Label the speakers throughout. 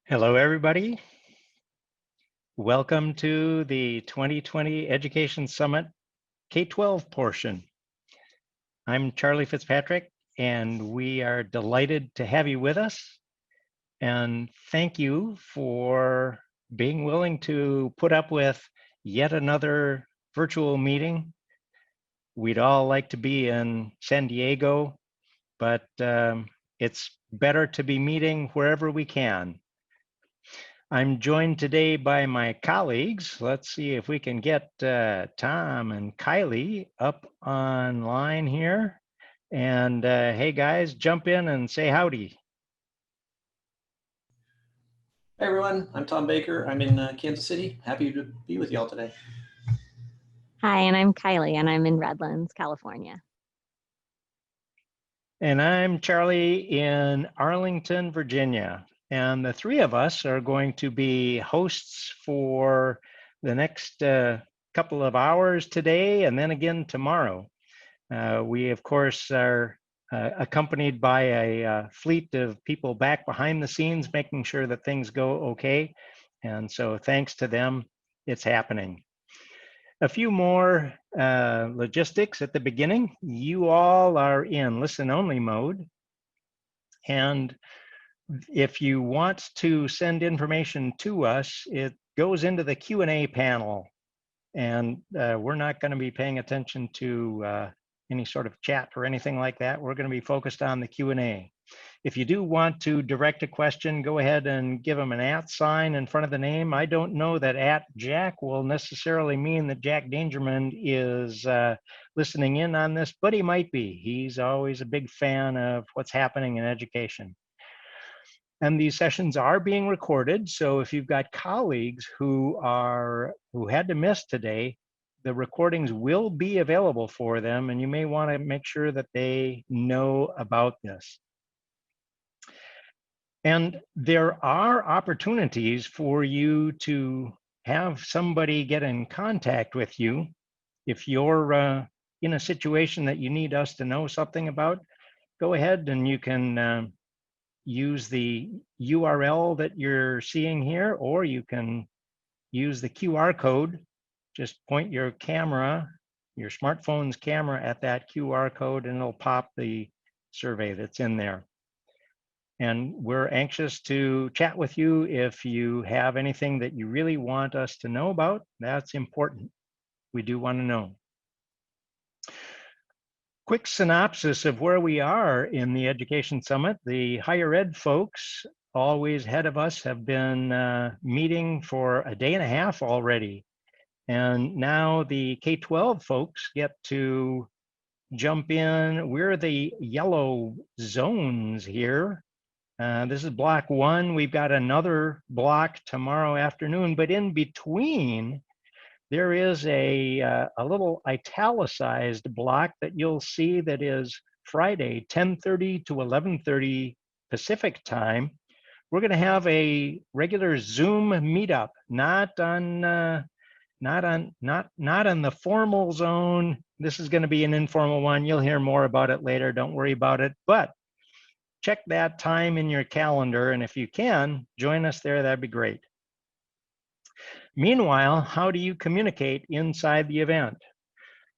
Speaker 1: Hello, everybody. Welcome to the 2020 Education Summit K-12 portion. I'm Charlie Fitzpatrick, and we are delighted to have you with us. And thank you for being willing to put up with yet another virtual meeting. We'd all like to be in San Diego, but it's better to be meeting wherever we can. I'm joined today by my colleagues. Let's see if we can get Tom and Kylie up online here. And hey guys, jump in and say howdy.
Speaker 2: Hey everyone, I'm Tom Baker. I'm in Kansas City. Happy to be with y'all today.
Speaker 3: Hi, and I'm Kylie, and I'm in Redlands, California.
Speaker 1: And I'm Charlie in Arlington, Virginia. And the three of us are going to be hosts for the next couple of hours today and then again tomorrow. We, of course, are accompanied by a fleet of people back behind the scenes, making sure that things go okay. And so thanks to them, it's happening. A few more logistics at the beginning. You all are in listen-only mode. And if you want to send information to us, it goes into the Q&A panel. And we're not going to be paying attention to any sort of chat or anything like that. We're going to be focused on the Q&A. If you do want to direct a question, go ahead and give them an @ sign in front of the name. I don't know that @Jack will necessarily mean that Jack Dangermond is listening in on this, but he might be. He's always a big fan of what's happening in education. And these sessions are being recorded. So if you've got colleagues who had to miss today, the recordings will be available for them, and you may want to make sure that they know about this. And there are opportunities for you to have somebody get in contact with you. If you're in a situation that you need us to know something about, go ahead and you can use the URL that you're seeing here, or you can use the QR code. Just point your camera, your smartphone's camera at that QR code, and it'll pop the survey that's in there. And we're anxious to chat with you if you have anything that you really want us to know about. That's important. We do want to know. Quick synopsis of where we are in the Education Summit. The higher ed folks, always ahead of us, have been meeting for a day and a half already. And now the K-12 folks get to jump in. We're the yellow zones here. This is block 1. We've got another block tomorrow afternoon, but in between, there is a little italicized block that you'll see that is Friday, 10:30 to 11:30 Pacific time. We're going to have a regular Zoom meetup, not on the formal zone. This is going to be an informal one. You'll hear more about it later. Don't worry about it. But check that time in your calendar, and if you can, join us there. That'd be great. Meanwhile, how do you communicate inside the event?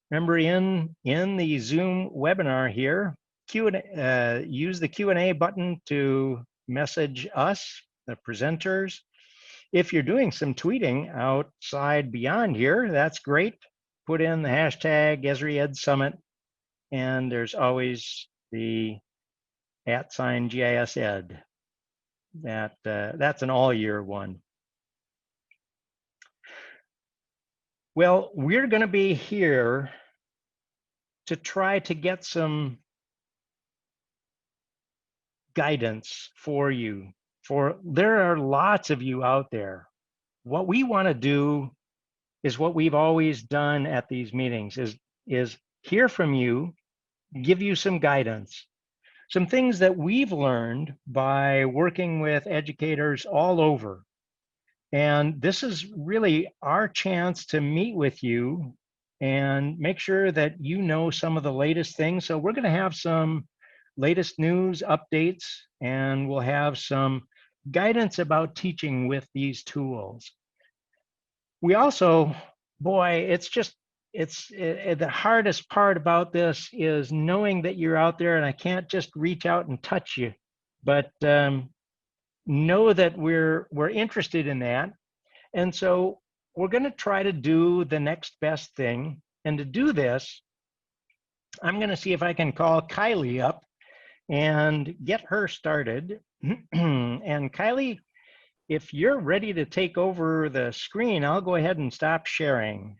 Speaker 1: Remember, in the Zoom webinar here, use the Q&A button to message us, the presenters. If you're doing some tweeting outside beyond here, that's great. Put in the hashtag Esri Ed Summit, and there's always the @ GIS Ed. That's an all-year one. Well, we're going to be here to try to get some guidance for you. There are lots of you out there. What we want to do is what we've always done at these meetings, is hear from you, give you some guidance, some things that we've learned by working with educators all over. And this is really our chance to meet with you and make sure that you know some of the latest things. So we're going to have some latest news updates, and we'll have some guidance about teaching with these tools. We also, boy, the hardest part about this is knowing that you're out there and I can't just reach out and touch you, but know that we're interested in that. And so we're going to try to do the next best thing. And to do this, I'm going to see if I can call Kylie up and get her started. And Kylie, if you're ready to take over the screen, I'll go ahead and stop sharing.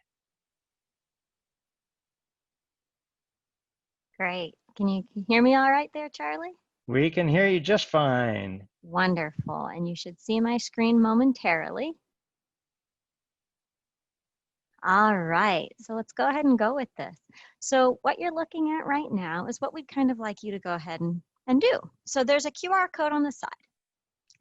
Speaker 3: Great. Can you hear me all right there, Charlie?
Speaker 1: We can hear you just fine.
Speaker 3: Wonderful. And you should see my screen momentarily. All right, so let's go ahead and go with this. So what you're looking at right now is what we'd kind of like you to go ahead and do. So there's a QR code on the side.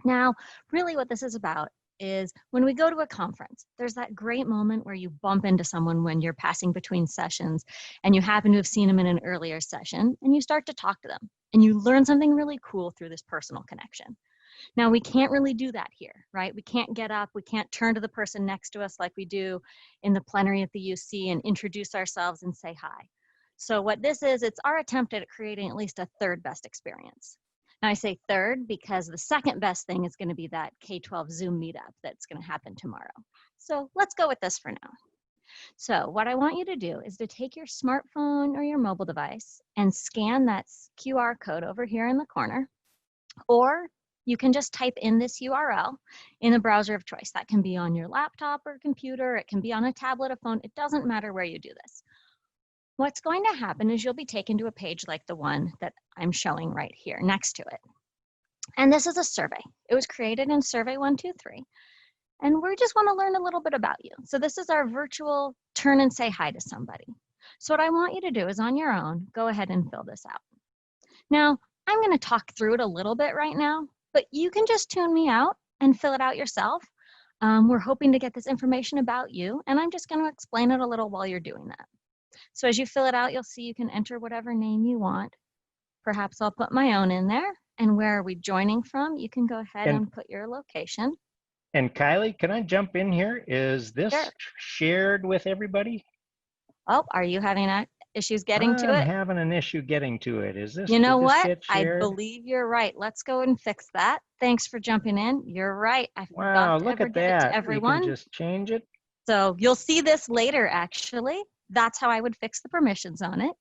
Speaker 3: Now, really what this is about is when we go to a conference, there's that great moment where you bump into someone when you're passing between sessions and you happen to have seen them in an earlier session and you start to talk to them and you learn something really cool through this personal connection. Now, we can't really do that here, right? We can't get up, we can't turn to the person next to us like we do in the plenary at the UC and introduce ourselves and say hi. So what this is, it's our attempt at creating at least a third best experience. Now I say third because the second best thing is going to be that K-12 Zoom meetup that's going to happen tomorrow. So let's go with this for now. So what I want you to do is to take your smartphone or your mobile device and scan that QR code over here in the corner, or you can just type in this URL in the browser of choice. That can be on your laptop or computer, it can be on a tablet or phone, it doesn't matter where you do this. What's going to happen is you'll be taken to a page like the one that I'm showing right here next to it. And this is a survey. It was created in Survey123. And we just want to learn a little bit about you. So this is our virtual turn and say hi to somebody. So what I want you to do is on your own, go ahead and fill this out. Now, I'm going to talk through it a little bit right now, but you can just tune me out and fill it out yourself. We're hoping to get this information about you, and I'm just going to explain it a little while you're doing that. So as you fill it out, you'll see you can enter whatever name you want. Perhaps I'll put my own in there. And where are we joining from? You can go ahead and put your location.
Speaker 1: And Kylie, can I jump in here? Is this shared with everybody?
Speaker 3: Oh, are you having issues getting to it?
Speaker 1: I'm having an issue getting to it. Is this?
Speaker 3: You know what?
Speaker 1: Get shared?
Speaker 3: I believe you're right. Let's go and fix that. Thanks for jumping in. You're right. I forgot to ever get it to everyone.
Speaker 1: You can just change it.
Speaker 3: So you'll see this later, actually. That's how I would fix the permissions on it.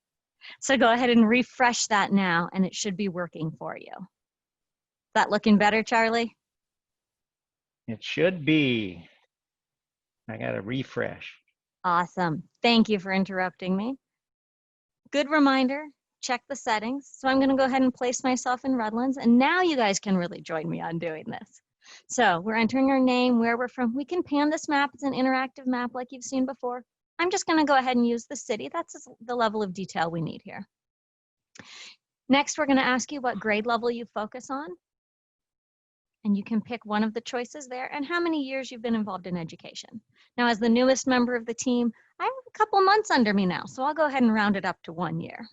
Speaker 3: So go ahead and refresh that now, and it should be working for you. Is that looking better, Charlie?
Speaker 1: It should be. I got to refresh.
Speaker 3: Awesome. Thank you for interrupting me. Good reminder, check the settings. So I'm going to go ahead and place myself in Redlands, and now you guys can really join me on doing this. So we're entering our name, where we're from. We can pan this map. It's an interactive map like you've seen before. I'm just going to go ahead and use the city. That's the level of detail we need here. Next, we're going to ask you what grade level you focus on. And you can pick one of the choices there and how many years you've been involved in education. Now, as the newest member of the team, I have a couple months under me now, so I'll go ahead and round it up to 1 year.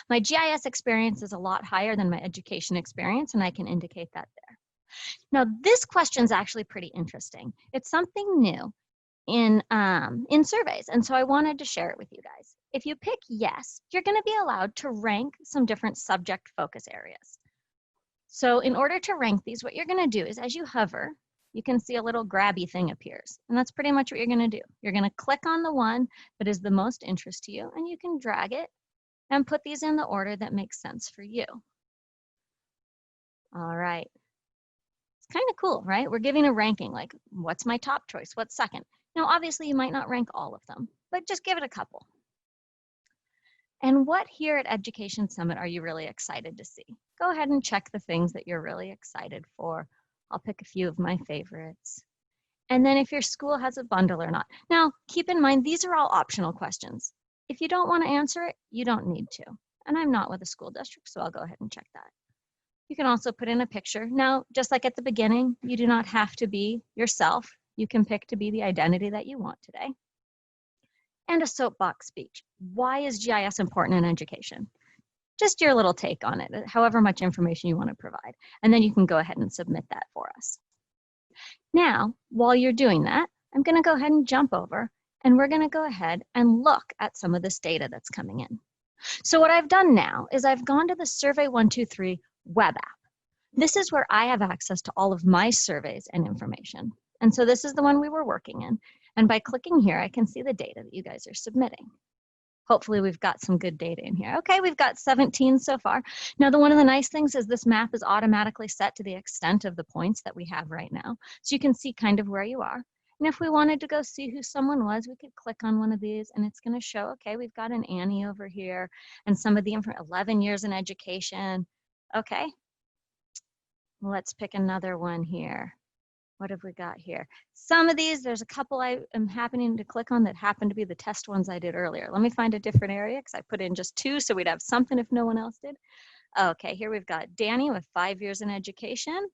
Speaker 3: My GIS experience is a lot higher than my education experience, and I can indicate that there. Now, this question is actually pretty interesting. It's something new in surveys, and so I wanted to share it with you guys. If you pick yes, you're going to be allowed to rank some different subject focus areas. So in order to rank these, what you're going to do is as you hover, you can see a little grabby thing appears, and that's pretty much what you're going to do. You're going to click on the one that is the most interest to you, and you can drag it and put these in the order that makes sense for you. All right. It's kind of cool, right? We're giving a ranking, like what's my top choice, what's second? Now, obviously, you might not rank all of them, but just give it a couple. And what here at Education Summit are you really excited to see? Go ahead and check the things that you're really excited for. I'll pick a few of my favorites. And then if your school has a bundle or not. Now, keep in mind, these are all optional questions. If you don't want to answer it, you don't need to. And I'm not with a school district, so I'll go ahead and check that. You can also put in a picture. Now, just like at the beginning, you do not have to be yourself. You can pick to be the identity that you want today. And a soapbox speech. Why is GIS important in education? Just your little take on it, however much information you want to provide. And then you can go ahead and submit that for us. Now, while you're doing that, I'm going to go ahead and jump over, and we're going to go ahead and look at some of this data that's coming in. So what I've done now is I've gone to the Survey123 Web App. This is where I have access to all of my surveys and information. And so this is the one we were working in. And by clicking here, I can see the data that you guys are submitting. Hopefully we've got some good data in here. Okay, we've got 17 so far. Now, one of the nice things is this map is automatically set to the extent of the points that we have right now. So you can see kind of where you are. And if we wanted to go see who someone was, we could click on one of these and it's going to show, okay, we've got an Annie over here and some of the 11 years in education. Okay, let's pick another one here. What have we got here? Some of these, there's a couple I am happening to click on that happen to be the test ones I did earlier. Let me find a different area because I put in just 2 so we'd have something if no one else did. Okay, here we've got Danny with 5 years in education,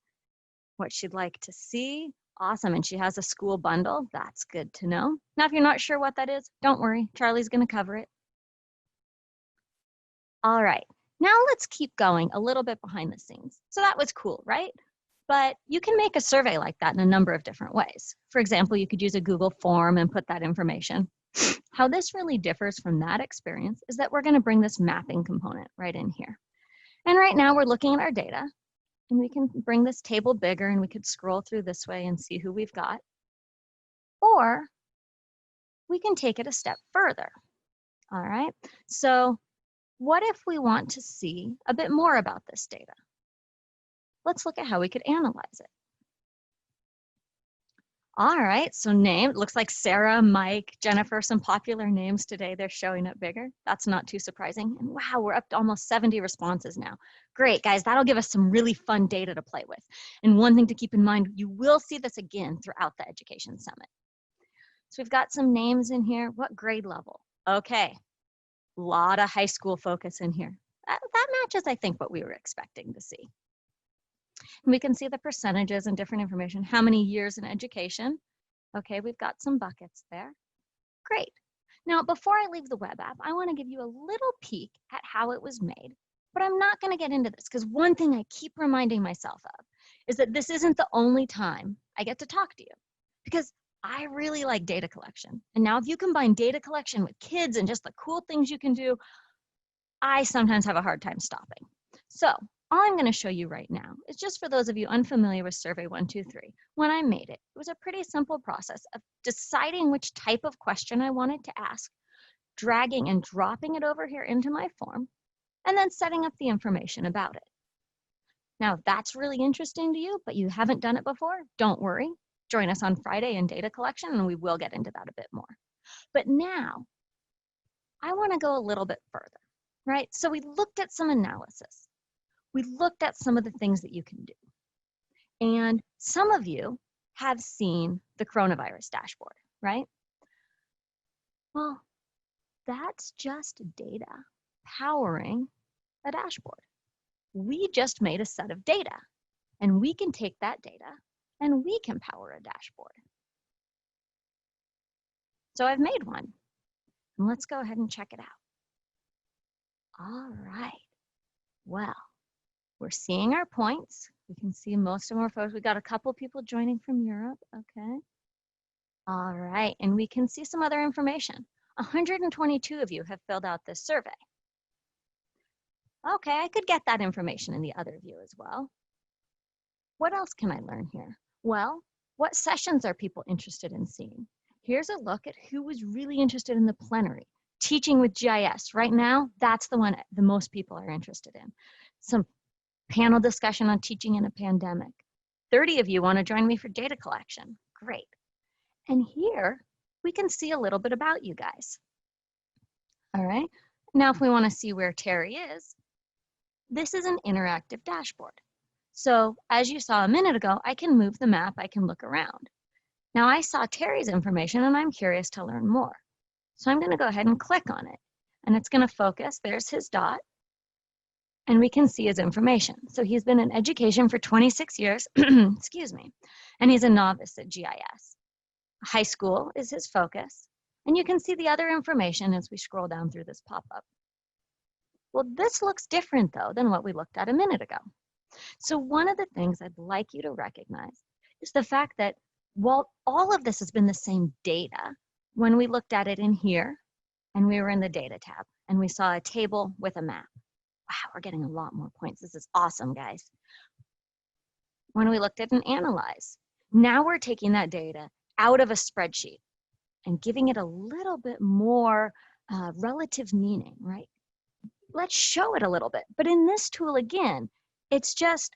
Speaker 3: what she'd like to see. Awesome, and she has a school bundle. That's good to know. Now, if you're not sure what that is, don't worry. Charlie's going to cover it. All right, now let's keep going a little bit behind the scenes. So that was cool, right? But you can make a survey like that in a number of different ways. For example, you could use a Google form and put that information. How this really differs from that experience is that we're going to bring this mapping component right in here. And right now we're looking at our data. And we can bring this table bigger and we could scroll through this way and see who we've got. Or we can take it a step further. All right, so what if we want to see a bit more about this data? Let's look at how we could analyze it. All right, so name, it looks like Sarah, Mike, Jennifer, some popular names today. They're showing up bigger. That's not too surprising. And wow, we're up to almost 70 responses now. Great, guys, that'll give us some really fun data to play with. And one thing to keep in mind, you will see this again throughout the Education Summit. So we've got some names in here. What grade level? Okay, a lot of high school focus in here. That matches, I think, what we were expecting to see. And we can see the percentages and different information. How many years in education? Okay, we've got some buckets there. Great. Now, before I leave the web app, I want to give you a little peek at how it was made. But I'm not going to get into this because one thing I keep reminding myself of is that this isn't the only time I get to talk to you. Because I really like data collection. And now if you combine data collection with kids and just the cool things you can do, I sometimes have a hard time stopping. So all I'm going to show you right now is just for those of you unfamiliar with Survey123. When I made it, it was a pretty simple process of deciding which type of question I wanted to ask, dragging and dropping it over here into my form, and then setting up the information about it. Now, if that's really interesting to you, but you haven't done it before, don't worry. Join us on Friday in data collection, and we will get into that a bit more. But now, I want to go a little bit further, right? So we looked at some analysis. We looked at some of the things that you can do. And some of you have seen the coronavirus dashboard, right? Well, that's just data powering a dashboard. We just made a set of data, and we can take that data and we can power a dashboard. So I've made one, and let's go ahead and check it out. All right, well, we're seeing our points. We can see most of our folks. We got a couple people joining from Europe, okay. All right, and we can see some other information. 122 of you have filled out this survey. Okay, I could get that information in the other view as well. What else can I learn here? Well, what sessions are people interested in seeing? Here's a look at who was really interested in the plenary. Teaching with GIS. Right now, that's the one the most people are interested in. Some panel discussion on teaching in a pandemic. 30 of you want to join me for data collection. Great. And here, we can see a little bit about you guys. All right. Now, if we want to see where Terry is, this is an interactive dashboard. So as you saw a minute ago, I can move the map, I can look around. Now I saw Terry's information and I'm curious to learn more. So I'm gonna go ahead and click on it and it's gonna focus, there's his dot, and we can see his information. So he's been in education for 26 years, excuse me, and he's a novice at GIS. High school is his focus, and you can see the other information as we scroll down through this pop-up. Well, this looks different though than what we looked at a minute ago. So one of the things I'd like you to recognize is the fact that while all of this has been the same data, when we looked at it in here and we were in the data tab and we saw a table with a map. Wow, we're getting a lot more points. This is awesome, guys. When we looked at an analyze, now we're taking that data out of a spreadsheet and giving it a little bit more relative meaning, right? Let's show it a little bit. But in this tool, again, it's just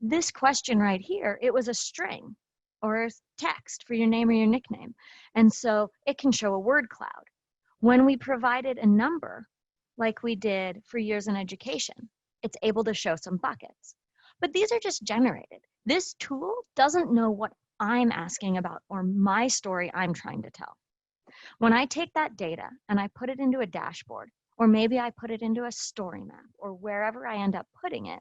Speaker 3: this question right here. It was a string or text for your name or your nickname. And so it can show a word cloud. When we provided a number, like we did for years in education, it's able to show some buckets. But these are just generated. This tool doesn't know what I'm asking about or my story I'm trying to tell. When I take that data and I put it into a dashboard, or maybe I put it into a story map, or wherever I end up putting it,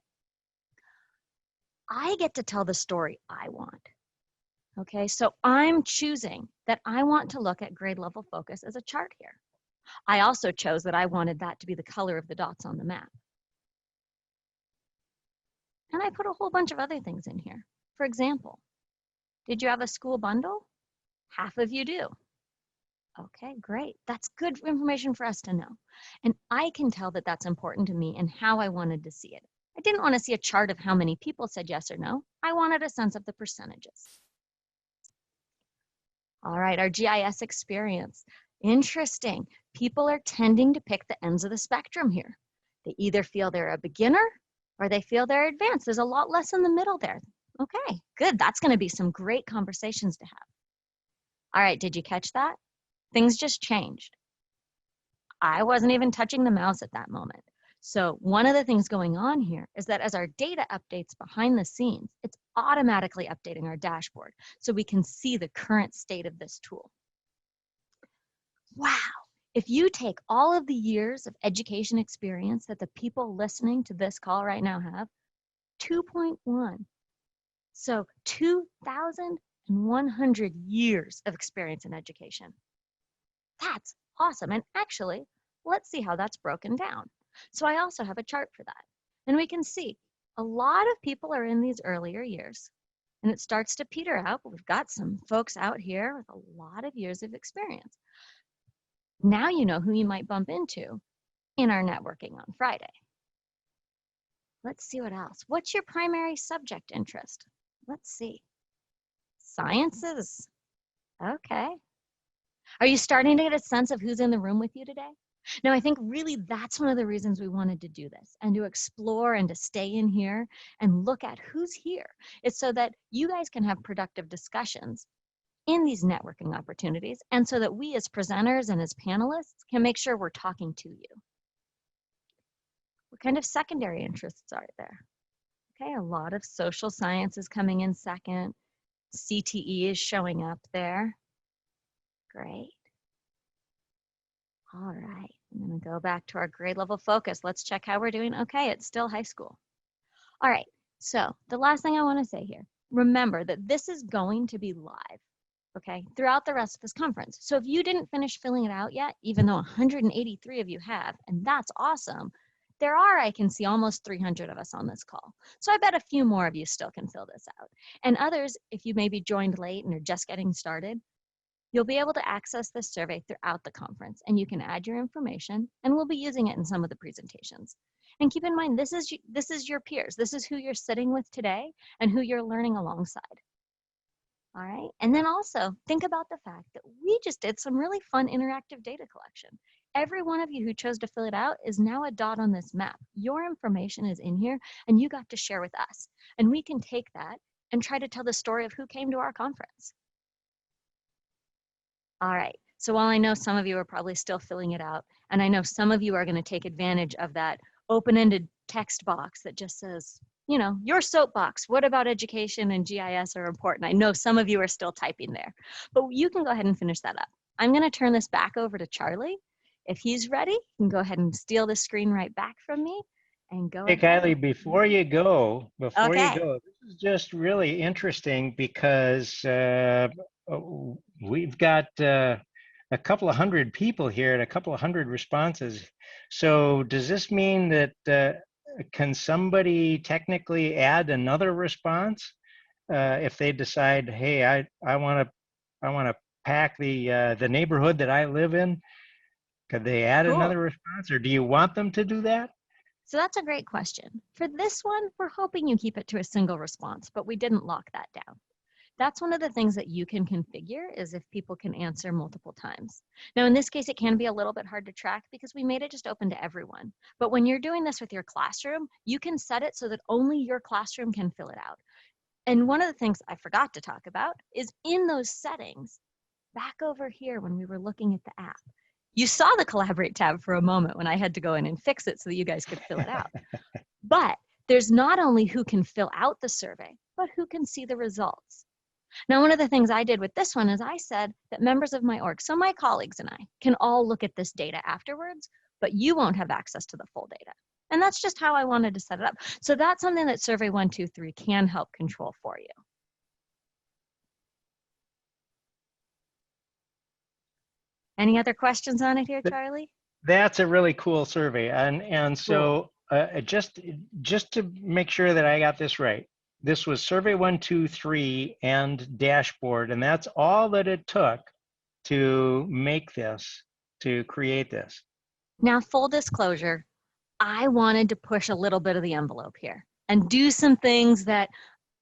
Speaker 3: I get to tell the story I want. Okay, so I'm choosing that I want to look at grade level focus as a chart here. I also chose that I wanted that to be the color of the dots on the map. And I put a whole bunch of other things in here. For example, did you have a school bundle? Half of you do. Okay, great. That's good information for us to know. And I can tell that that's important to me and how I wanted to see it. I didn't want to see a chart of how many people said yes or no. I wanted a sense of the percentages. All right, our GIS experience. Interesting. People are tending to pick the ends of the spectrum here. They either feel they're a beginner or they feel they're advanced. There's a lot less in the middle there. Okay, good. That's going to be some great conversations to have. All right, did you catch that? Things just changed. I wasn't even touching the mouse at that moment. So one of the things going on here is that as our data updates behind the scenes, it's automatically updating our dashboard so we can see the current state of this tool. Wow. If you take all of the years of education experience that the people listening to this call right now have, 2.1. So 2,100 years of experience in education. That's awesome. And actually, let's see how that's broken down. So I also have a chart for that. And we can see a lot of people are in these earlier years. And it starts to peter out, but we've got some folks out here with a lot of years of experience. Now you know who you might bump into in our networking on Friday. Let's see what else. What's your primary subject interest? Let's see. Sciences. Okay. Are you starting to get a sense of who's in the room with you today? Now, I think really that's one of the reasons we wanted to do this and to explore and to stay in here and look at who's here. It's so that you guys can have productive discussions in these networking opportunities and so that we as presenters and as panelists can make sure we're talking to you. What kind of secondary interests are there? Okay, a lot of social sciences coming in second. CTE is showing up there. Great. All right, I'm going to go back to our grade level focus. Let's check how we're doing. Okay, it's still high school. All right, so the last thing I want to say here, remember that this is going to be live, okay, throughout the rest of this conference. So if you didn't finish filling it out yet, even though 183 of you have, and that's awesome, there are, I can see, almost 300 of us on this call. So I bet a few more of you still can fill this out. And others, if you maybe joined late and are just getting started, you'll be able to access this survey throughout the conference, and you can add your information, and we'll be using it in some of the presentations. And keep in mind, this is your peers. This is who you're sitting with today and who you're learning alongside. All right, and then also think about the fact that we just did some really fun interactive data collection. Every one of you who chose to fill it out is now a dot on this map. Your information is in here, and you got to share with us. And we can take that and try to tell the story of who came to our conference. All right, so while I know some of you are probably still filling it out, and I know some of you are going to take advantage of that open-ended text box that just says, you know, your soapbox, what about education and GIS are important? I know some of you are still typing there, but you can go ahead and finish that up. I'm going to turn this back over to Charlie. If he's ready, he can go ahead and steal the screen right back from me and go
Speaker 1: Hey,
Speaker 3: ahead.
Speaker 1: Kylie, before you go, this
Speaker 3: Okay.
Speaker 1: is just really interesting because we've got a couple of hundred people here and a couple of hundred responses. So does this mean that can somebody technically add another response if they decide, hey, I want to pack the neighborhood that I live in? Could they add
Speaker 3: Cool.
Speaker 1: another response, or do you want them to do that?
Speaker 3: So that's a great question. For this one, we're hoping you keep it to a single response, but we didn't lock that down. That's one of the things that you can configure, is if people can answer multiple times. Now, in this case, it can be a little bit hard to track because we made it just open to everyone. But when you're doing this with your classroom, you can set it so that only your classroom can fill it out. And one of the things I forgot to talk about is in those settings, back over here when we were looking at the app, you saw the Collaborate tab for a moment when I had to go in and fix it so that you guys could fill it out. But there's not only who can fill out the survey, but who can see the results. Now, one of the things I did with this one is I said that members of my org, so my colleagues and I, can all look at this data afterwards, but you won't have access to the full data. And that's just how I wanted to set it up. So that's something that Survey123 can help control for you. Any other questions on it here, Charlie?
Speaker 1: That's a really cool survey. And so just to make sure that I got this right, this was Survey123 and dashboard, and that's all that it took to make this, to create this.
Speaker 3: Now, full disclosure, I wanted to push a little bit of the envelope here and do some things that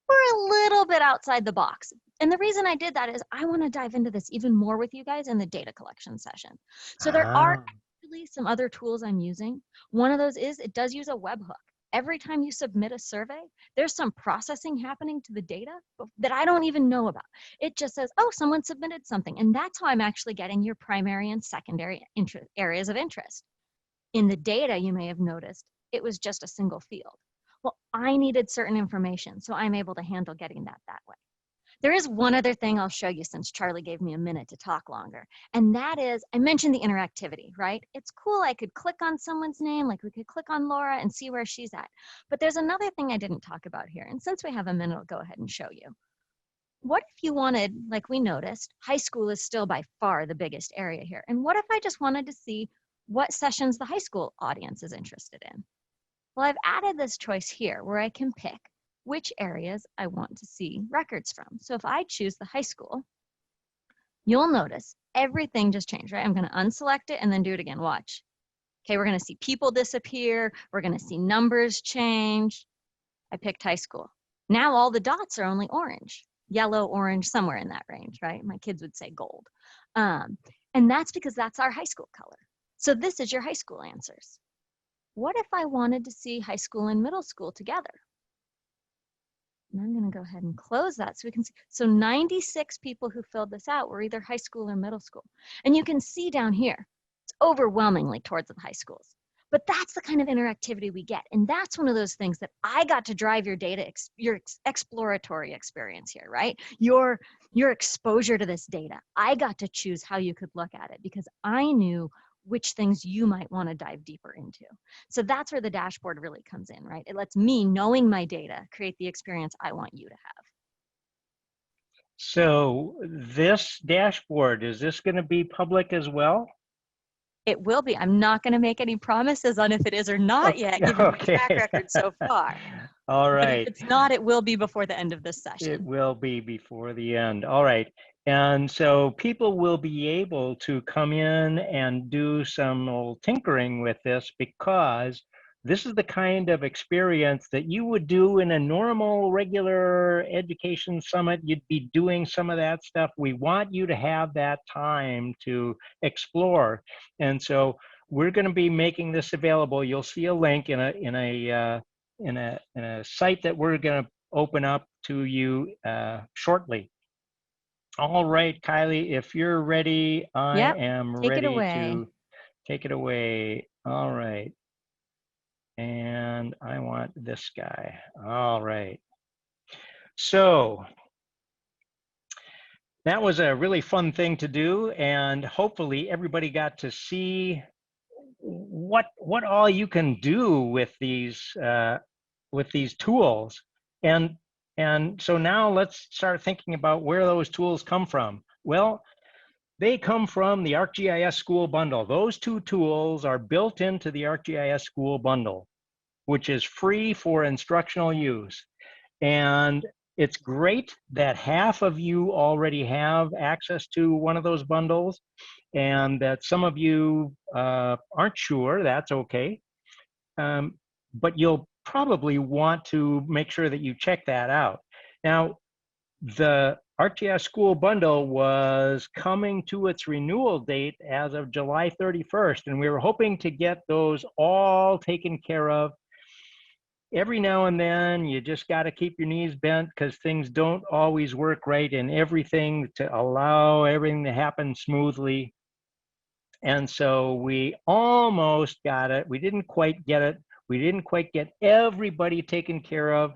Speaker 3: were a little bit outside the box. And the reason I did that is I want to dive into this even more with you guys in the data collection session. So there are actually some other tools I'm using. One of those is it does use a webhook. Every time you submit a survey, there's some processing happening to the data that I don't even know about. It just says, oh, someone submitted something. And that's how I'm actually getting your primary and secondary areas of interest. In the data, you may have noticed, it was just a single field. Well, I needed certain information, so I'm able to handle getting that way. There is one other thing I'll show you since Charlie gave me a minute to talk longer. And that is, I mentioned the interactivity, right? It's cool, I could click on someone's name, like we could click on Laura and see where she's at. But there's another thing I didn't talk about here. And since we have a minute, I'll go ahead and show you. What if you wanted, like we noticed, high school is still by far the biggest area here. And what if I just wanted to see what sessions the high school audience is interested in? Well, I've added this choice here where I can pick which areas I want to see records from. So if I choose the high school, you'll notice everything just changed, right? I'm going to unselect it and then do it again. Watch. Okay, we're going to see people disappear. We're going to see numbers change. I picked high school. Now all the dots are only orange, yellow, orange, somewhere in that range, right? My kids would say gold. And that's because that's our high school color. So this is your high school answers. What if I wanted to see high school and middle school together? And I'm going to go ahead and close that so we can see. So 96 people who filled this out were either high school or middle school. And you can see down here, it's overwhelmingly towards the high schools. But that's the kind of interactivity we get. And that's one of those things that I got to drive your data, your exploratory experience here, right? Your exposure to this data. I got to choose how you could look at it because I knew which things you might want to dive deeper into. So that's where the dashboard really comes in, right? It lets me, knowing my data, create the experience I want you to have.
Speaker 1: So this dashboard, is this going to be public as well?
Speaker 3: It will be. I'm not going to make any promises on if it is or not yet, given my track record so far.
Speaker 1: All right.
Speaker 3: But if it's not, it will be before the end of this session.
Speaker 1: It will be before the end. All right. And so people will be able to come in and do some old tinkering with this because this is the kind of experience that you would do in a normal, regular education summit. You'd be doing some of that stuff. We want you to have that time to explore. And so we're going to be making this available. You'll see a link in a site that we're going to open up to you shortly. All right, Kylie, if you're ready, I am ready to take it away. All right. And I want this guy. All right. So that was a really fun thing to do, and hopefully everybody got to see what all you can do with these tools. And so now let's start thinking about where those tools come from. Well, They come from the ArcGIS School Bundle. Those two tools are built into the ArcGIS School Bundle, which is free for instructional use. And it's great that half of you already have access to one of those bundles, and that some of you aren't sure. That's okay. But you'll probably want to make sure that you check that out. Now, the ArcGIS School Bundle was coming to its renewal date as of July 31st, and we were hoping to get those all taken care of. Every now and then, you just got to keep your knees bent because things don't always work right in everything to allow everything to happen smoothly. And so we almost got it. We didn't quite get it. We didn't quite get everybody taken care of.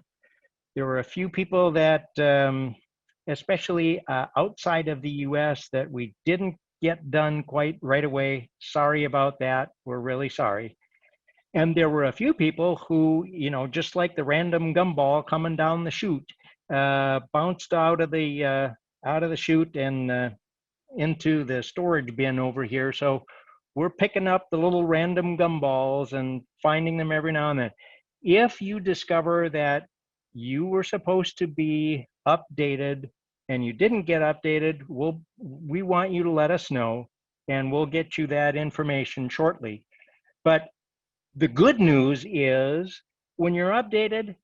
Speaker 1: There were a few people that, especially outside of the US, that we didn't get done quite right away. Sorry about that. We're really sorry. And there were a few people who, you know, just like the random gumball coming down the chute, bounced out of the chute and into the storage bin over here. So we're picking up the little random gumballs and finding them every now and then. If you discover that you were supposed to be updated and you didn't get updated, we want you to let us know, and we'll get you that information shortly. But the good news is when you're updated,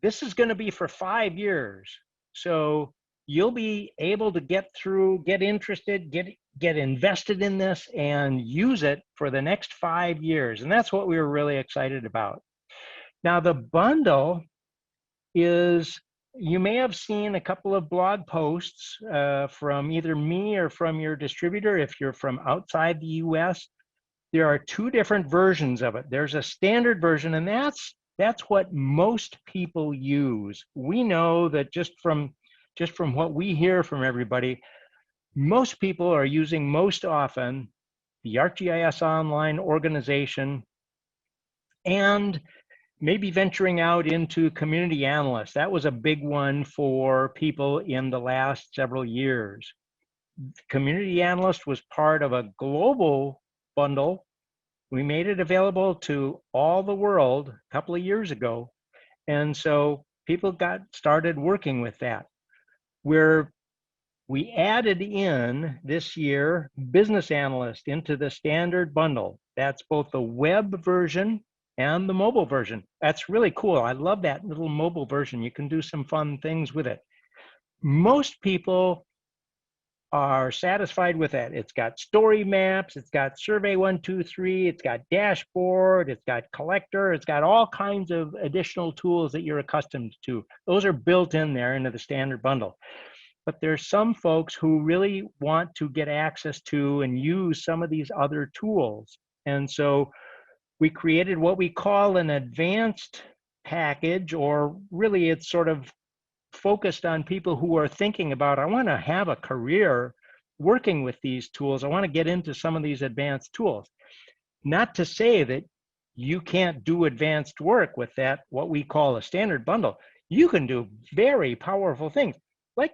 Speaker 1: this is going to be for 5 years. So you'll be able to get through, get interested, get invested in this and use it for the next 5 years. And that's what we were really excited about. Now, the bundle is, you may have seen a couple of blog posts from either me or from your distributor if you're from outside the US. There are two different versions of it. There's a standard version, and that's what most people use. We know that just from what we hear from everybody, most people are using most often the ArcGIS Online organization and maybe venturing out into community analysts. That was a big one for people in the last several years. Community analyst was part of a global bundle. We made it available to all the world a couple of years ago. And so people got started working with that. We added in this year business analyst into the standard bundle. That's both the web version and the mobile version. That's really cool. I love that little mobile version. You can do some fun things with it. Most people are satisfied with that. It's got story maps, it's got Survey123, it's got dashboard, it's got collector, it's got all kinds of additional tools that you're accustomed to. Those are built in there into the standard bundle. But there's some folks who really want to get access to and use some of these other tools. And so we created what we call an advanced package, or really it's sort of focused on people who are thinking about, I want to have a career working with these tools. I want to get into some of these advanced tools. Not to say that you can't do advanced work with that, what we call a standard bundle. You can do very powerful things, like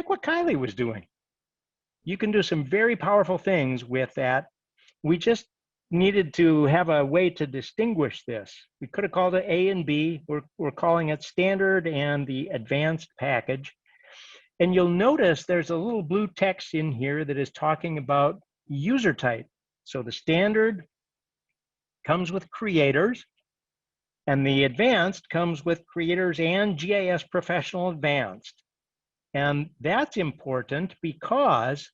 Speaker 1: what Kylie was doing. You can do some very powerful things with that. We just needed to have a way to distinguish this. We could have called it A and B. We're calling it standard and the advanced package. And you'll notice there's a little blue text in here that is talking about user type. So the standard comes with creators, and the advanced comes with creators and GIS Professional Advanced. And that's important because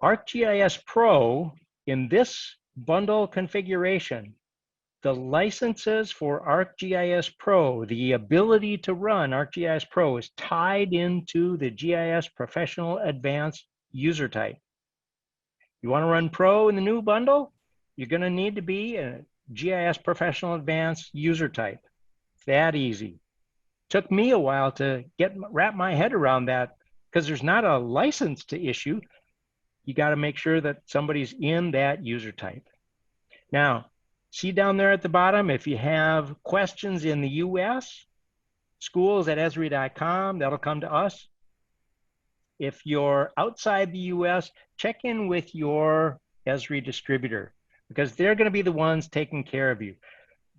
Speaker 1: ArcGIS Pro, in this bundle configuration, the licenses for ArcGIS Pro, the ability to run ArcGIS Pro, is tied into the GIS Professional Advanced user type. You want to run Pro in the new bundle? You're going to need to be a GIS Professional Advanced user type. It's that easy. Took me a while to wrap my head around that because there's not a license to issue. You got to make sure that somebody's in that user type. Now, see down there at the bottom, if you have questions in the US, schools@esri.com, that'll come to us. if you're outside the US, check in with your Esri distributor because they're going to be the ones taking care of you.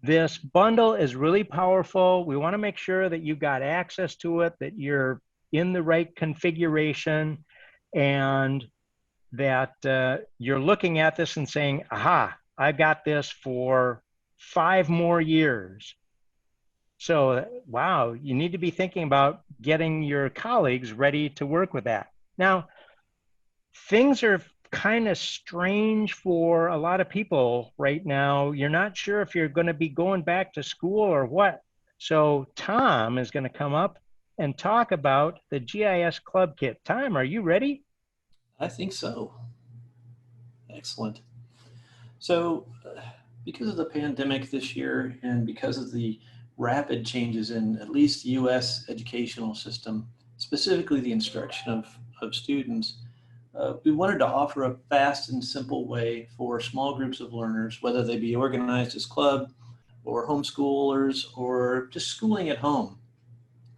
Speaker 1: This bundle is really powerful. We want to make sure that you've got access to it, that you're in the right configuration, and that you're looking at this and saying, aha, I've got this for 5 more years. So, wow, you need to be thinking about getting your colleagues ready to work with that. Now, things are kind of strange for a lot of people right now. You're not sure if you're going to be going back to school or what. So Tom is going to come up and talk about the GIS Club Kit. Tom, are you ready?
Speaker 2: I think so. Excellent. So because of the pandemic this year and because of the rapid changes in at least the US educational system, specifically the instruction of students, we wanted to offer a fast and simple way for small groups of learners, whether they be organized as club or homeschoolers or just schooling at home,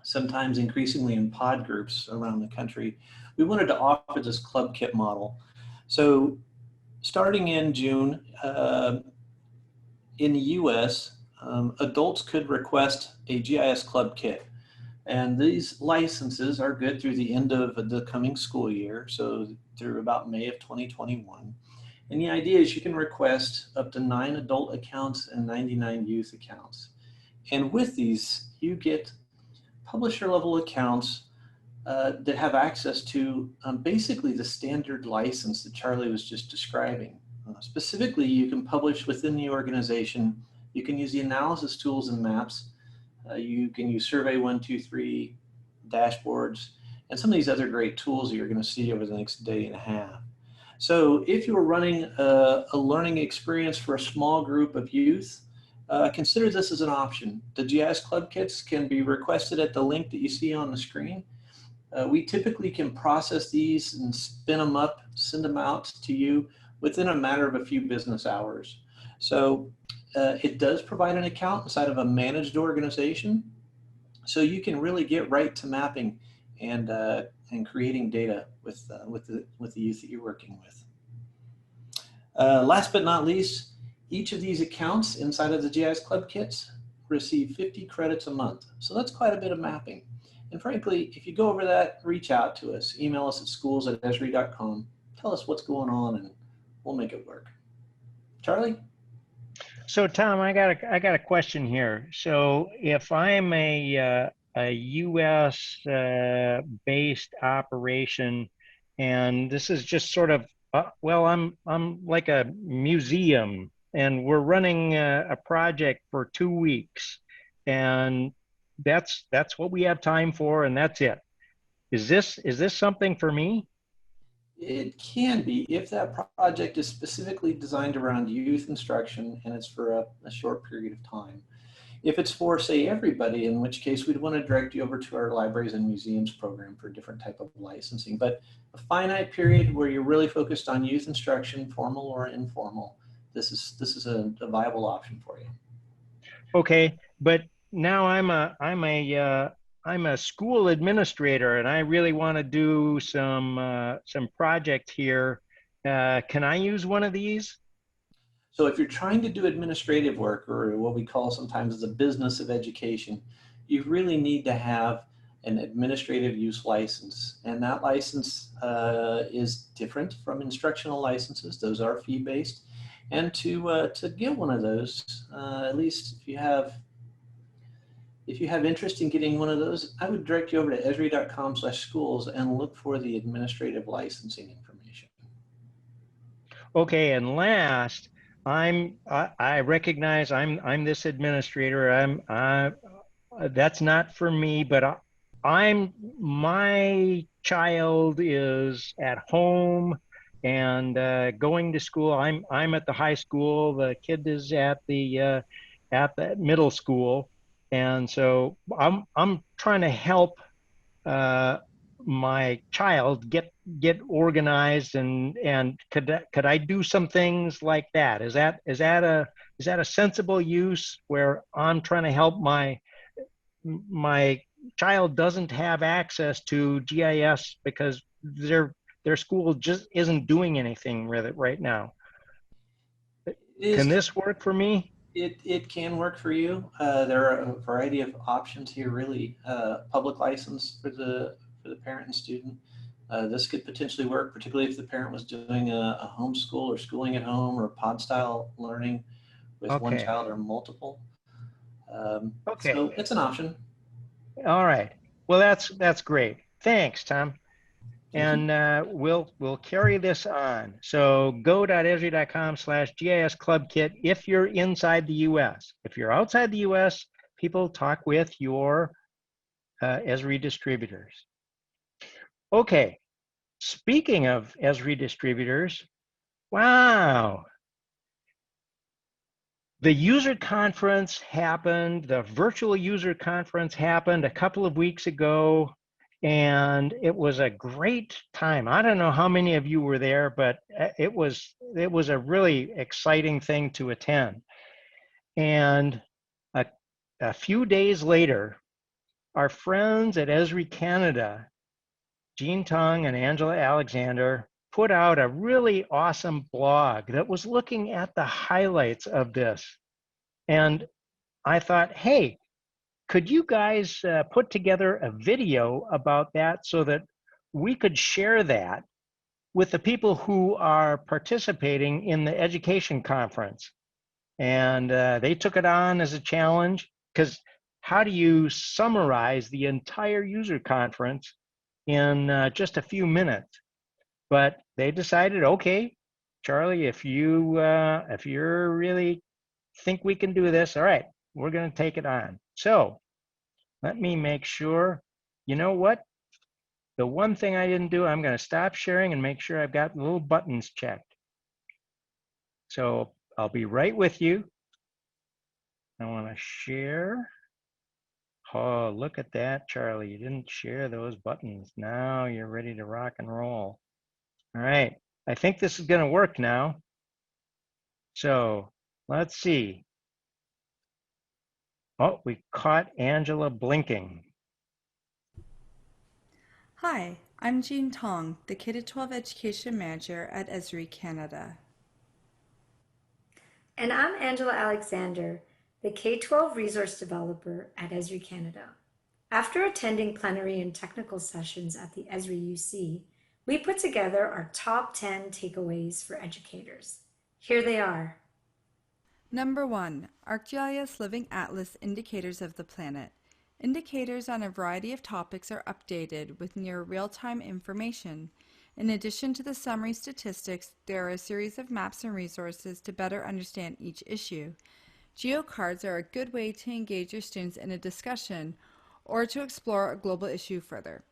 Speaker 2: sometimes increasingly in pod groups around the country. We wanted to offer this club kit model. So starting in June, in the US, adults could request a GIS Club Kit. And these licenses are good through the end of the coming school year, so through about May of 2021. And the idea is you can request up to 9 adult accounts and 99 youth accounts. And with these, you get publisher level accounts that have access to basically the standard license that Charlie was just describing. Specifically, you can publish within the organization. You can use the analysis tools and maps. You can use Survey123 dashboards and some of these other great tools that you're going to see over the next day and a half. So if you're running a learning experience for a small group of youth, consider this as an option. The GIS Club Kits can be requested at the link that you see on the screen. We typically can process these and spin them up, send them out to you within a matter of a few business hours. So it does provide an account inside of a managed organization, so you can really get right to mapping and creating data with the youth that you're working with. Last but not least, each of these accounts inside of the GIS Club Kits receive 50 credits a month. So that's quite a bit of mapping. And frankly, if you go over that, reach out to us. Email us at schools@esri.com. Tell us what's going on and we'll make it work. Charlie?
Speaker 1: So Tom, I got a question here. So if I'm a U.S. Based operation, and this is just sort of well, I'm like a museum, and we're running a project for 2 weeks, and that's what we have time for, and that's it. Is this something for me?
Speaker 2: It can be if that project is specifically designed around youth instruction and it's for a short period of time. If it's for, say, everybody, in which case we'd want to direct you over to our libraries and museums program for a different type of licensing. But a finite period where you're really focused on youth instruction, formal or informal, this is a viable option for you.
Speaker 1: Okay, but now I'm a school administrator, and I really want to do some project here. Can I use one of these?
Speaker 2: So if you're trying to do administrative work, or what we call sometimes the business of education, you really need to have an administrative use license. And that license is different from instructional licenses. Those are fee-based. And to get one of those, at least if you have interest in getting one of those, I would direct you over to esri.com/schools and look for the administrative licensing information.
Speaker 1: Okay, and last, I recognize I'm this administrator. That's not for me, but my child is at home and going to school. I'm at the high school. The kid is at the middle school, and so I'm trying to help my child get organized, and could I do some things like that? Is that a sensible use where I'm trying to help my child doesn't have access to GIS because their school just isn't doing anything with it right now. Can
Speaker 2: Is
Speaker 1: this work for me?
Speaker 2: it can work for you. There are a variety of options here, really. Public license for the parent and student. This could potentially work, particularly if the parent was doing a homeschool or schooling at home or pod style learning with one
Speaker 1: Okay.
Speaker 2: child or multiple.
Speaker 1: Okay.
Speaker 2: So it's an option.
Speaker 1: All right. Well, that's great. Thanks, Tom.
Speaker 2: Thank you.
Speaker 1: And we'll carry this on. So go.esri.com/GIS Club Kit if you're inside the U.S. If you're outside the U.S., people talk with your Esri distributors. Okay. Speaking of Esri distributors, wow. The user conference happened, the virtual user conference happened a couple of weeks ago, and it was a great time. I don't know how many of you were there, but it was a really exciting thing to attend. And a few days later, our friends at Esri Canada, Jean Tong and Angela Alexander, put out a really awesome blog that was looking at the highlights of this. And I thought, hey, could you guys put together a video about that so that we could share that with the people who are participating in the education conference? And they took it on as a challenge, because how do you summarize the entire user conference in just a few minutes? But they decided, okay, Charlie, if you're really think we can do this, all right, we're going to take it on. So let me make sure. You know what? The one thing I didn't do, I'm going to stop sharing and make sure I've got the little buttons checked. So I'll be right with you. I want to share. Oh, look at that, Charlie. You didn't share those buttons. Now you're ready to rock and roll. All right. I think this is going to work now. So let's see. Oh, we caught Angela blinking.
Speaker 4: Hi, I'm Jean Tong, the K-12 Education Manager at Esri Canada.
Speaker 5: And I'm Angela Alexander, the K-12 Resource Developer at Esri Canada. After attending plenary and technical sessions at the Esri UC, we put together our top 10 takeaways for educators. Here they are.
Speaker 4: Number 1, Arcgis Living Atlas Indicators of the Planet. Indicators on a variety of topics are updated with near real-time information. In addition to the summary statistics, there are a series of maps and resources to better understand each issue. Geocards are a good way to engage your students in a discussion or to explore a global issue further.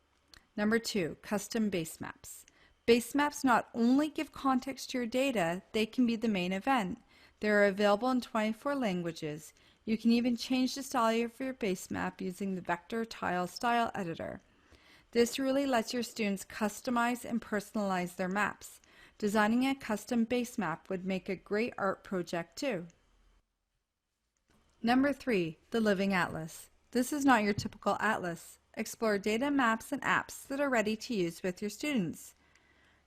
Speaker 4: Number 2, custom base maps. Base maps not only give context to your data, they can be the main event. They are available in 24 languages. You can even change the style of your base map using the Vector Tile Style Editor. This really lets your students customize and personalize their maps. Designing a custom base map would make a great art project too. Number 3, the Living Atlas. This is not your typical atlas. Explore data, maps, and apps that are ready to use with your students.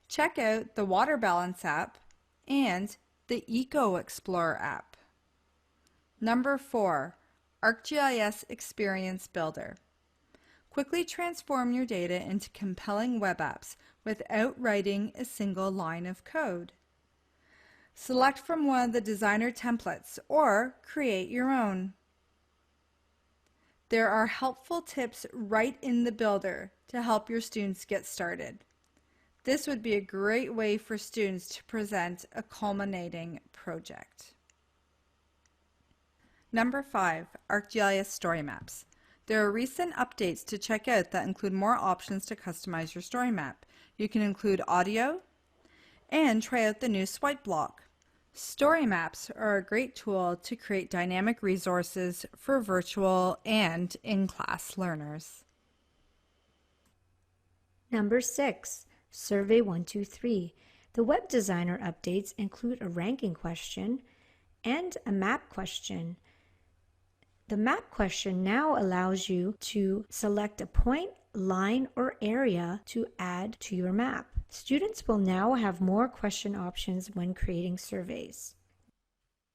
Speaker 4: Check out the Water Balance app and the Eco Explorer app. Number 4, Arcgis Experience Builder. Quickly transform your data into compelling web apps without writing a single line of code. Select from one of the designer templates or create your own. There are helpful tips right in the builder to help your students get started. This would be a great way for students to present a culminating project. Number 5, Arcgis StoryMaps. There are recent updates to check out that include more options to customize your story map. You can include audio and try out the new swipe block. Story maps are a great tool to create dynamic resources for virtual and in-class learners.
Speaker 5: Number 6, Survey123. The web designer updates include a ranking question and a map question. The map question now allows you to select a point, line or area to add to your map. Students will now have more question options when creating surveys.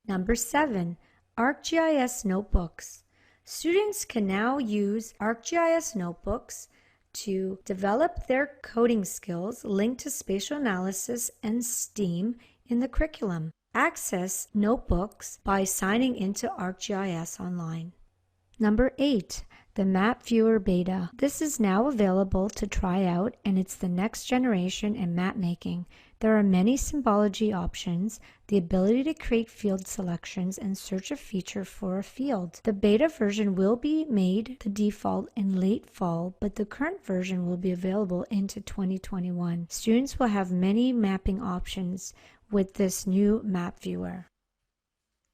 Speaker 5: Number 7, Arcgis notebooks. Students can now use Arcgis notebooks to develop their coding skills linked to spatial analysis and STEAM in the curriculum. Access notebooks by signing into Arcgis Online. Number 8, the Map Viewer Beta. This is now available to try out, and it's the next generation in map making. There are many symbology options, the ability to create field selections, and search a feature for a field. The beta version will be made the default in late fall, but the current version will be available into 2021. Students will have many mapping options with this new map viewer.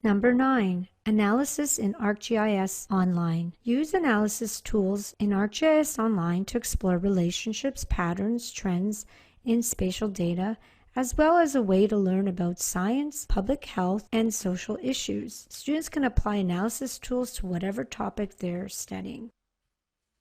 Speaker 5: Number 9, analysis in Arcgis Online. Use analysis tools in Arcgis Online to explore relationships, patterns, trends in spatial data, as well as a way to learn about science, public health, and social issues. Students can apply analysis tools to whatever topic they're studying.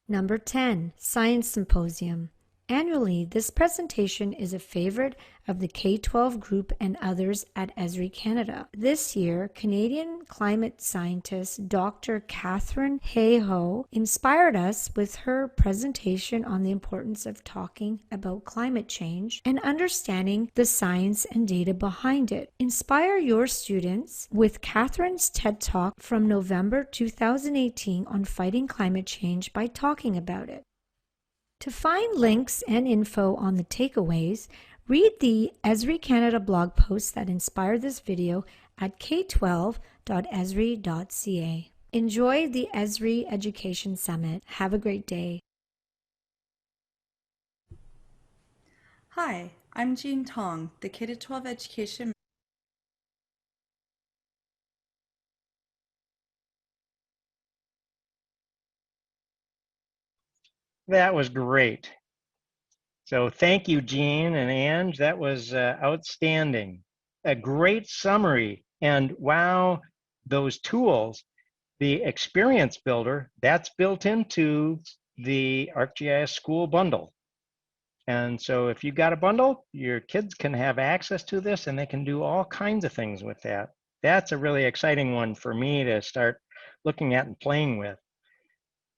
Speaker 5: Number 10, Science Symposium. Annually, this presentation is a favorite of the K-12 group and others at Esri Canada. This year, Canadian climate scientist Dr. Catherine Hayhoe inspired us with her presentation on the importance of talking about climate change and understanding the science and data behind it. Inspire your students with Catherine's TED Talk from November 2018 on fighting climate change by talking about it. To find links and info on the takeaways, read the Esri Canada blog posts that inspired this video at k12.esri.ca. Enjoy the Esri Education Summit. Have a great day.
Speaker 4: Hi, I'm Jean Tong, the K-12 Education
Speaker 1: That was great. So thank you, Jean and Ange. That was outstanding. A great summary. And wow, those tools, the experience builder, that's built into the ArcGIS school bundle. And so if you got a bundle, your kids can have access to this and they can do all kinds of things with that. That's a really exciting one for me to start looking at and playing with.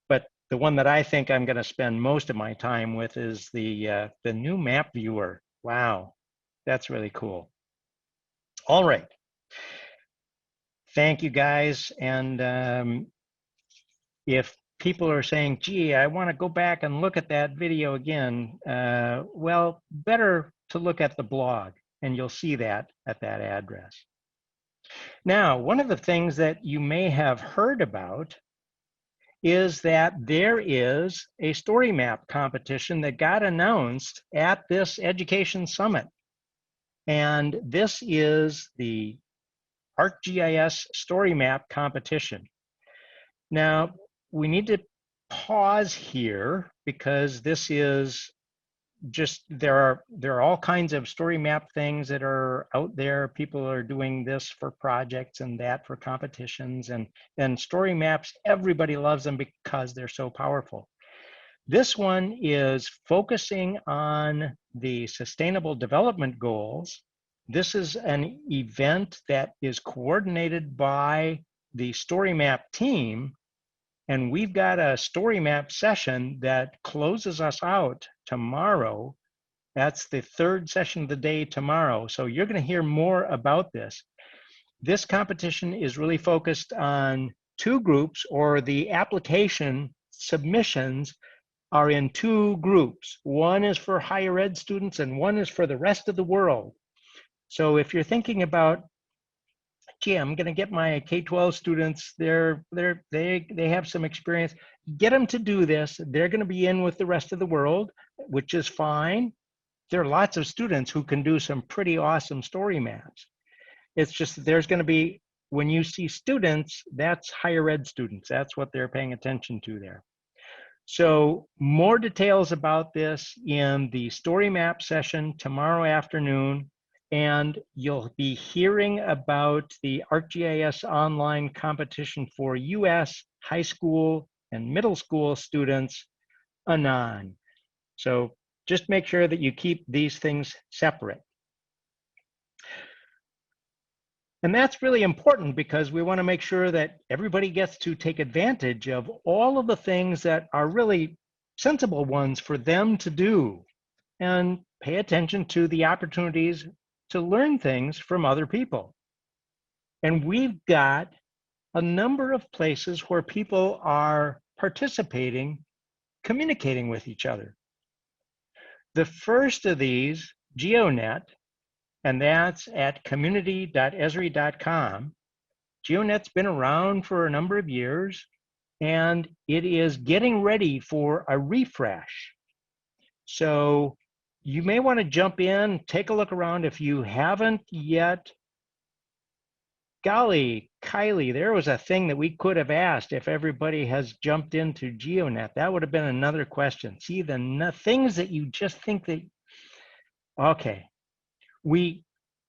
Speaker 1: But the one that I think I'm going to spend most of my time with is the new map viewer. Wow, that's really cool. All right. Thank you, guys. And if people are saying, gee, I want to go back and look at that video again, well, better to look at the blog, and you'll see that at that address. Now, one of the things that you may have heard about is that there is a StoryMap competition that got announced at this education summit. And this is the Arcgis StoryMap competition. Now, we need to pause here because this is just, there are all kinds of StoryMap things that are out there. People are doing this for projects and that for competitions, and StoryMaps, everybody loves them because they're so powerful. This one is focusing on the Sustainable Development Goals. This is an event that is coordinated by the StoryMap team. And we've got a StoryMap session that closes us out tomorrow. That's the third session of the day tomorrow. So you're going to hear more about this. This competition is really focused on two groups, or the application submissions are in two groups. One is for higher ed students and one is for the rest of the world. So if you're thinking about, gee, I'm going to get my K-12 students, they have some experience, get them to do this. They're going to be in with the rest of the world, which is fine. There are lots of students who can do some pretty awesome story maps. It's just that there's going to be, when you see students, that's higher ed students. That's what they're paying attention to there. So more details about this in the StoryMap session tomorrow afternoon. And you'll be hearing about the ArcGIS online competition for US high school and middle school students anon. So just make sure that you keep these things separate. And that's really important because we want to make sure that everybody gets to take advantage of all of the things that are really sensible ones for them to do, and pay attention to the opportunities to learn things from other people. And we've got a number of places where people are participating, communicating with each other. The first of these, GeoNet, and that's at community.esri.com. GeoNet's been around for a number of years, and it is getting ready for a refresh. So you may want to jump in, take a look around if you haven't yet. Golly, Kylie, there was a thing that we could have asked if everybody has jumped into GeoNet. That would have been another question. See, the things that you just think that, okay. We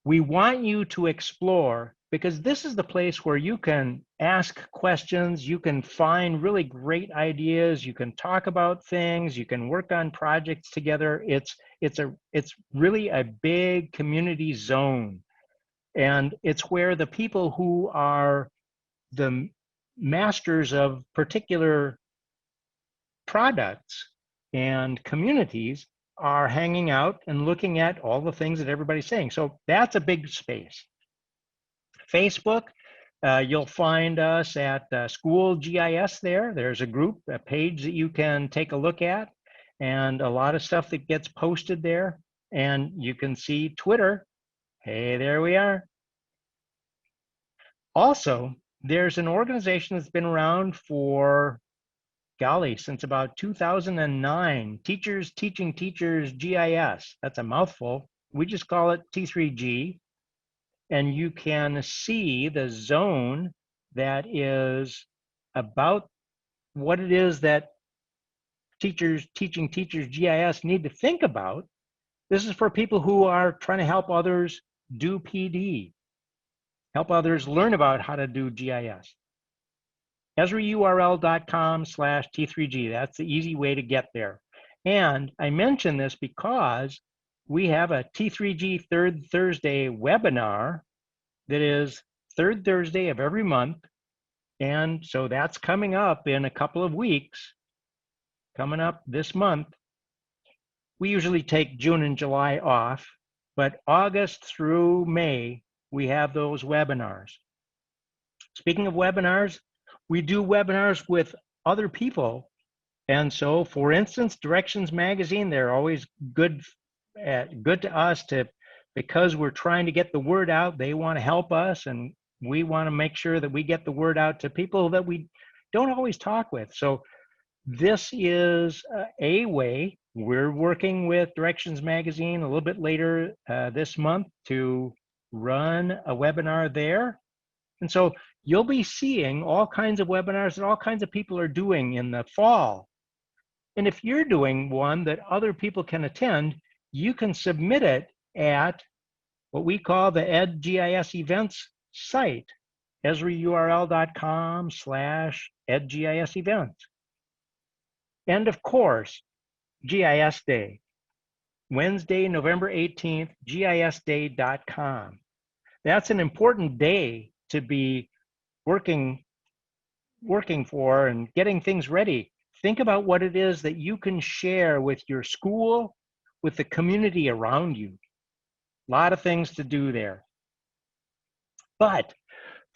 Speaker 1: want you to explore, because this is the place where you can ask questions, you can find really great ideas, you can talk about things, you can work on projects together. It's really a big community zone. And it's where the people who are the masters of particular products and communities are hanging out and looking at all the things that everybody's saying. So that's a big space. Facebook, you'll find us at School GIS there. There's a group, a page that you can take a look at, and a lot of stuff that gets posted there. And you can see Twitter. Hey, there we are. Also, there's an organization that's been around for, golly, since about 2009, Teachers Teaching Teachers GIS. That's a mouthful. We just call it T3G. And you can see the zone that is about what it is that Teachers Teaching Teachers GIS need to think about. This is for people who are trying to help others do PD, help others learn about how to do GIS. EsriURL.com/T3G. That's the easy way to get there. And I mention this because we have a T3G Third Thursday webinar that is third Thursday of every month. And so that's coming up in a couple of weeks, coming up this month. We usually take June and July off, but August through May, we have those webinars. Speaking of webinars, we do webinars with other people. And so, for instance, Directions Magazine, they're always good to us because we're trying to get the word out. They want to help us, and we want to make sure that we get the word out to people that we don't always talk with. So this is a way. We're working with Directions Magazine a little bit later this month to run a webinar there. And so you'll be seeing all kinds of webinars that all kinds of people are doing in the fall. And if you're doing one that other people can attend, you can submit it at what we call the EdGIS events site, EsriURL.com/EdGIS events. And of course, GIS Day, Wednesday, November 18th, GISday.com. That's an important day to be working for and getting things ready. Think about what it is that you can share with your school, with the community around you. A lot of things to do there. But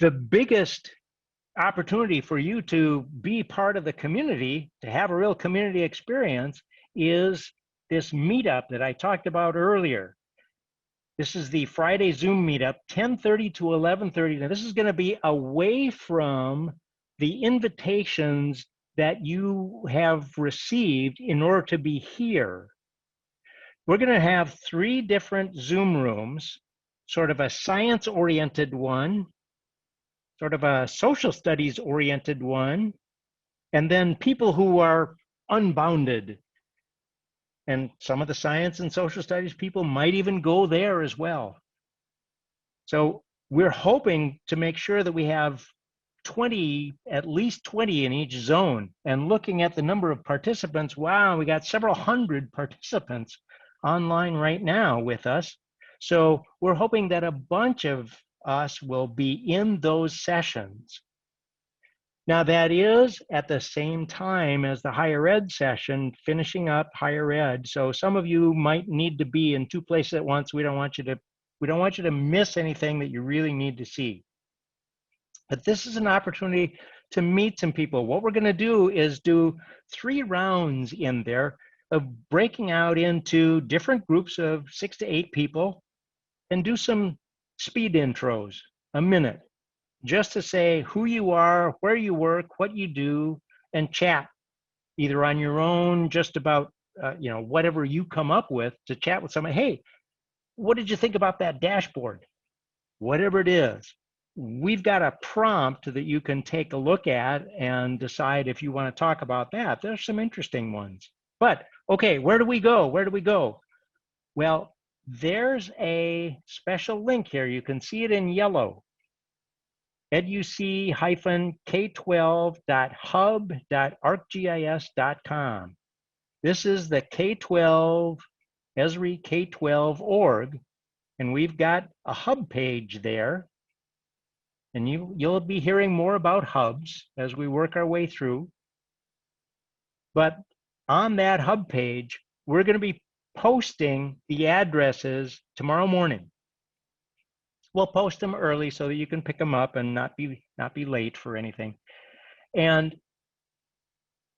Speaker 1: the biggest opportunity for you to be part of the community, to have a real community experience, is this meetup that I talked about earlier. This is the Friday Zoom meetup, 10:30 to 11:30. Now, this is going to be away from the invitations that you have received in order to be here. We're going to have 3 different Zoom rooms, sort of a science-oriented one, sort of a social studies-oriented one, and then people who are unbounded. And some of the science and social studies people might even go there as well. So we're hoping to make sure that we have 20, at least 20 in each zone. And looking at the number of participants, wow, we got several hundred participants online right now with us. So we're hoping that a bunch of us will be in those sessions. Now that is at the same time as the higher ed session, finishing up higher ed. So some of you might need to be in two places at once. We don't want you to miss anything that you really need to see. But this is an opportunity to meet some people. What we're going to do is do 3 rounds in there of breaking out into different groups of 6 to 8 people and do some speed intros, a minute, just to say who you are, where you work, what you do, and chat either on your own, just about whatever you come up with, to chat with somebody. Hey, what did you think about that dashboard? Whatever it is, we've got a prompt that you can take a look at and decide if you want to talk about that. There's some interesting ones. But okay, where do we go? Where do we go? Well, there's a special link here. You can see it in yellow. educ-hub.arcgis.com. This is the K-12, Esri K-12 org, and we've got a hub page there. And you'll be hearing more about hubs as we work our way through. But on that hub page, we're going to be posting the addresses tomorrow morning. We'll post them early so that you can pick them up and not be late for anything. And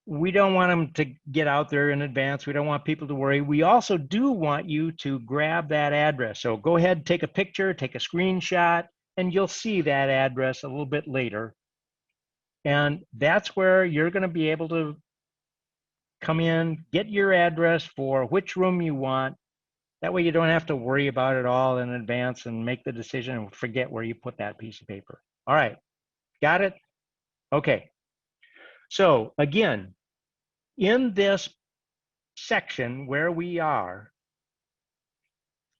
Speaker 1: we don't want them to get out there in advance. We don't want people to worry. We also do want you to grab that address. So go ahead, take a picture, take a screenshot, and you'll see that address a little bit later. And that's where you're going to be able to come in, get your address for which room you want. That way you don't have to worry about it all in advance and make the decision and forget where you put that piece of paper. All right, got it? Okay. So again, in this section where we are,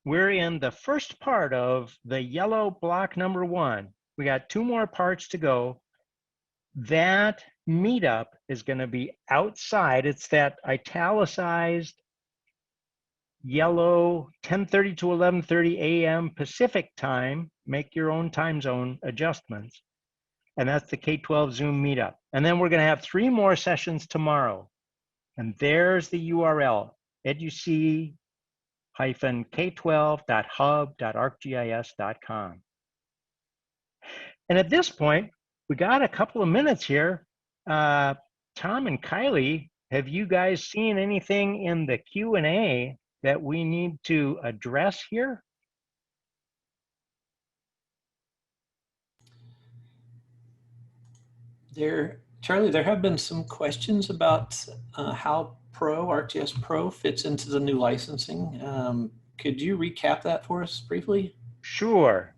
Speaker 1: we're in the first part of the yellow block number 1. We got 2 more parts to go. That meetup is going to be outside. It's that italicized yellow 10:30 to 11:30 a.m. Pacific time. Make your own time zone adjustments. And that's the K-12 Zoom meetup. And then we're going to have 3 more sessions tomorrow. And there's the URL, educ-k12.hub.arcgis.com. And at this point, we got a couple of minutes here. Tom and Kylie, have you guys seen anything in the Q&A that we need to address here?
Speaker 2: Charlie, there have been some questions about how ArcGIS Pro fits into the new licensing. Could you recap that for us briefly?
Speaker 1: Sure.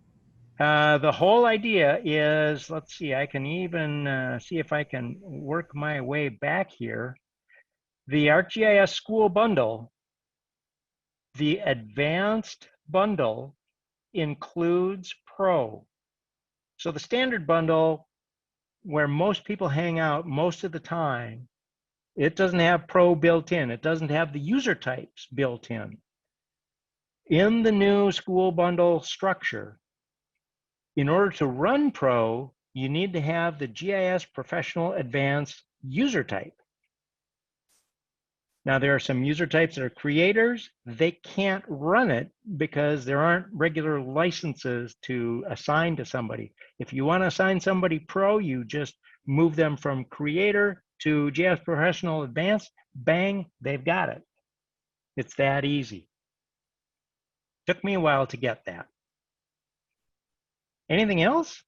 Speaker 1: The whole idea is, let's see, I can even see if I can work my way back here. The ArcGIS School Bundle, the advanced bundle includes Pro. So the standard bundle, where most people hang out most of the time, it doesn't have Pro built in. It doesn't have the user types built in. In the new school bundle structure, in order to run Pro, you need to have the GIS Professional Advanced user type. Now, there are some user types that are creators. They can't run it because there aren't regular licenses to assign to somebody. If you want to assign somebody Pro, you just move them from creator to GIS Professional Advanced. Bang, they've got it. It's that easy. Took me a while to get that. Anything else?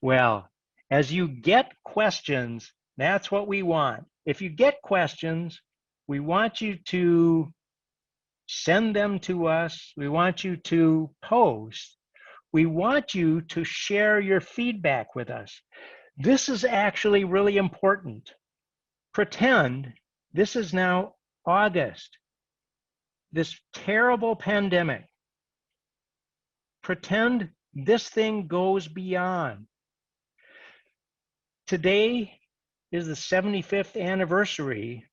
Speaker 1: Well, as you get questions, that's what we want. If you get questions, we want you to send them to us. We want you to post. We want you to share your feedback with us. This is actually really important. Pretend this is now August. This terrible pandemic pretend this thing goes beyond. Today is the 75th anniversary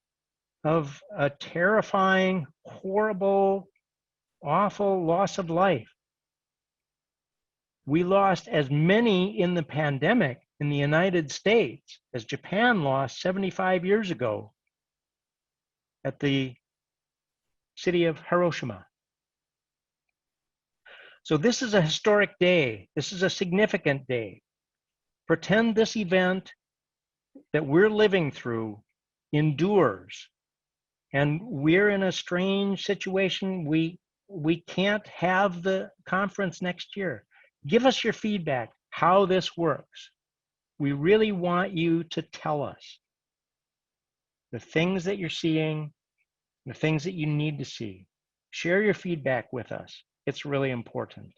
Speaker 1: of a terrifying, horrible, awful loss of life. We lost as many in the pandemic in the United States as Japan lost 75 years ago at the city of Hiroshima. So this is a historic day. This is a significant day. Pretend this event that we're living through endures. And we're in a strange situation. We can't have the conference next year. Give us your feedback, how this works. We really want you to tell us the things that you're seeing, the things that you need to see. Share your feedback with us. It's really important.